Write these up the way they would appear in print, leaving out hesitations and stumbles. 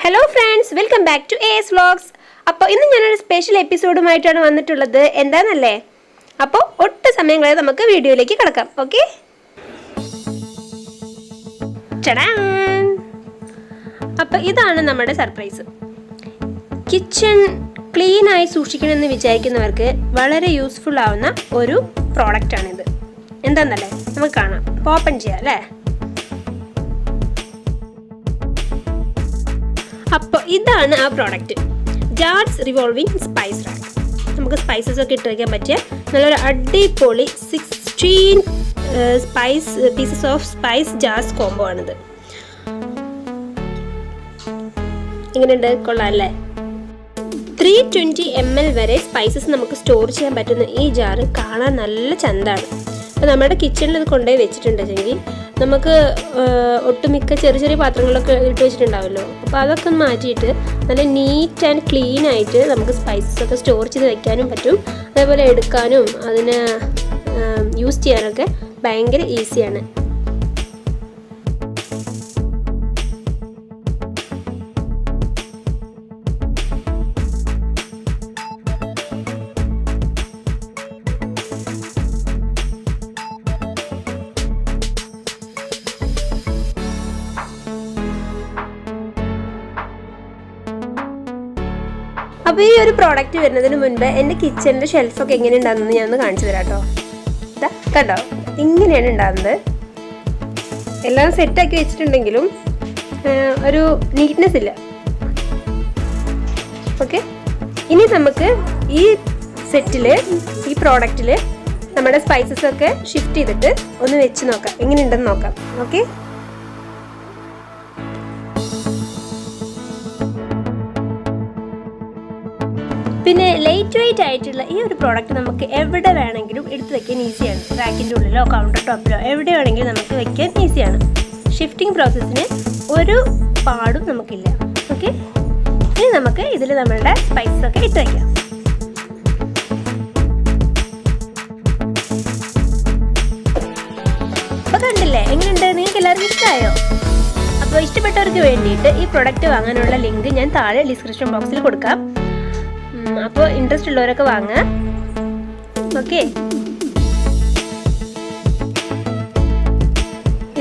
Hello friends, welcome back to AS vlogs. അപ്പോൾ ഇന്ന് ഞാനൊരു സ്പെഷ്യൽ എപ്പിസോഡുമായിട്ടാണ് വന്നിട്ടുള്ളത്. എന്താണെന്നല്ലേ? അപ്പോൾ ഒട്ടും സമയം കളയാതെ നമുക്ക് വീഡിയോയിലേക്ക് കിടക്കാം. ഓക്കെ, അപ്പോൾ ഇതാണ് നമ്മുടെ സർപ്രൈസ്. കിച്ചൺ ക്ലീനായി സൂക്ഷിക്കണമെന്ന് വിചാരിക്കുന്നവർക്ക് വളരെ യൂസ്ഫുൾ ആവുന്ന ഒരു പ്രോഡക്റ്റാണിത്. എന്താണെന്നല്ലേ, നമുക്ക് കാണാം. ഓപ്പൺ ചെയ്യാം അല്ലേ? അപ്പോൾ ഇതാണ് ആ product, jars revolving spice rack. നമുക്ക് സ്പൈസസ് ഒക്കെ ഇട്ട് വയ്ക്കാൻ പറ്റിയ നല്ലൊരു അടിപൊളി 16 pieces of spice jars combo ആണിത്. ഇങ്ങനെയുണ്ട്, കൊള്ളാം അല്ലേ? 320 ml വരെ സ്പൈസസ് നമുക്ക് സ്റ്റോർ ചെയ്യാൻ പറ്റുന്ന ഈ ജാറ് കാണാൻ നല്ല ചന്താണ്. അപ്പോൾ നമ്മുടെ കിച്ചണിൽ ഇത് കൊണ്ടുപോയി വെച്ചിട്ടുണ്ടെങ്കിൽ നമുക്ക് ഒട്ടുമിക്ക ചെറിയ ചെറിയ പാത്രങ്ങളൊക്കെ ഇട്ട് വെച്ചിട്ടുണ്ടാവുമല്ലോ. അപ്പോൾ അതൊക്കെ ഒന്ന് മാറ്റിയിട്ട് നല്ല നീറ്റ് ആൻഡ് ക്ലീൻ ആയിട്ട് നമുക്ക് സ്പൈസസ് ഒക്കെ സ്റ്റോർ ചെയ്ത് വെക്കാനും പറ്റും. അതേപോലെ എടുക്കാനും അതിന് യൂസ് ചെയ്യാനൊക്കെ ഭയങ്കര ഈസിയാണ്. അപ്പോൾ ഈ ഒരു പ്രോഡക്റ്റ് വരുന്നതിന് മുൻപ് എൻ്റെ കിച്ചണിൻ്റെ ഷെൽഫൊക്കെ എങ്ങനെ ഉണ്ടാകുന്നത് ഞാനൊന്ന് കാണിച്ചു തരാം കേട്ടോ. ഇതാ കണ്ടോ, ഇങ്ങനെയാണ് ഉണ്ടാകുന്നത്. എല്ലാം സെറ്റാക്കി വെച്ചിട്ടുണ്ടെങ്കിലും ഒരു നീറ്റ്നെസ് ഇല്ല. ഓക്കെ, ഇനി നമുക്ക് ഈ സെറ്റിൽ, ഈ പ്രോഡക്റ്റിൽ നമ്മുടെ സ്പൈസസ് ഒക്കെ ഷിഫ്റ്റ് ചെയ്തിട്ട് ഒന്ന് വെച്ച് നോക്കാം, എങ്ങനെയുണ്ടെന്ന് നോക്കാം. ഓക്കെ, പിന്നെ ലൈറ്റ് വെയിറ്റ് ആയിട്ടുള്ള ഈ ഒരു പ്രോഡക്റ്റ് നമുക്ക് എവിടെ വേണമെങ്കിലും എടുത്ത് വെക്കാൻ ഈസിയാണ്. റാക്കിൻ്റെ ഉള്ളിലോ കൗണ്ടർ ടോപ്പിലോ എവിടെ വേണമെങ്കിലും നമുക്ക് വെക്കാൻ ഈസിയാണ്. ഷിഫ്റ്റിംഗ് പ്രോസസ്സിന് ഒരു പാടും നമുക്കില്ല. ഓക്കെ, ഇനി നമുക്ക് ഇതിൽ നമ്മളുടെ സ്പൈസസ് ഒക്കെ ഇട്ട് വയ്ക്കാം. അപ്പോൾ കണ്ടില്ലേ, എങ്ങനെയുണ്ട്? നിങ്ങൾക്ക് എല്ലാവർക്കും ഇഷ്ടമായോ? അപ്പോൾ ഇഷ്ടപ്പെട്ടവർക്ക് വേണ്ടിയിട്ട് ഈ പ്രൊഡക്റ്റ് വാങ്ങാനുള്ള ലിങ്ക് ഞാൻ താഴെ ഡിസ്ക്രിപ്ഷൻ ബോക്സിൽ കൊടുക്കാം. അപ്പോൾ ഇൻട്രസ്റ്റ് ഉള്ളവരൊക്കെ വാങ്ങാം. ഓക്കെ,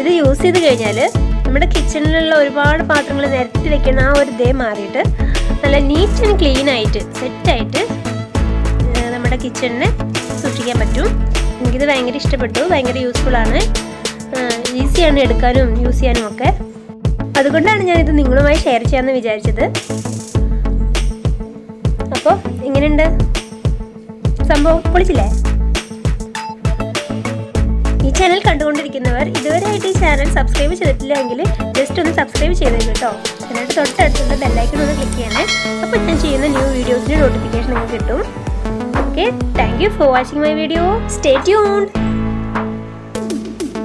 ഇത് യൂസ് ചെയ്ത് കഴിഞ്ഞാൽ നമ്മുടെ കിച്ചണിലുള്ള ഒരുപാട് പാത്രങ്ങൾ നിരത്തി വെക്കുന്ന ആ ഒരു ഇതേ മാറിയിട്ട് നല്ല നീറ്റ് ആൻഡ് ക്ലീൻ ആയിട്ട് സെറ്റായിട്ട് നമ്മുടെ കിച്ചണിനെ സൂക്ഷിക്കാൻ പറ്റും. എനിക്കിത് ഭയങ്കര ഇഷ്ടപ്പെട്ടു, ഭയങ്കര യൂസ്ഫുൾ ആണ്, ഈസിയാണ് എടുക്കാനും യൂസ് ചെയ്യാനും ഒക്കെ. അതുകൊണ്ടാണ് ഞാനിത് നിങ്ങളുമായി ഷെയർ ചെയ്യാമെന്ന് വിചാരിച്ചത്. അപ്പോൾ എങ്ങനെയുണ്ട് സംഭവം? പൊളിച്ചില്ലേ? ഈ ചാനൽ കണ്ടുകൊണ്ടിരിക്കുന്നവർ ഇതുവരെയായിട്ട് ഈ ചാനൽ സബ്സ്ക്രൈബ് ചെയ്തിട്ടില്ല എങ്കിൽ ജസ്റ്റ് ഒന്ന് സബ്സ്ക്രൈബ് ചെയ്തേക്ക് കേട്ടോ. എന്നിട്ട് തൊട്ടടുത്തുള്ള ബെല്ലൈക്കൺ ഒന്ന് ക്ലിക്ക് ചെയ്യണേ. അപ്പോൾ ഞാൻ ചെയ്യുന്ന ന്യൂ വീഡിയോസിൻ്റെ നോട്ടിഫിക്കേഷൻ നിങ്ങൾക്ക് കിട്ടും. Okay, thank you for watching my video. Stay tuned.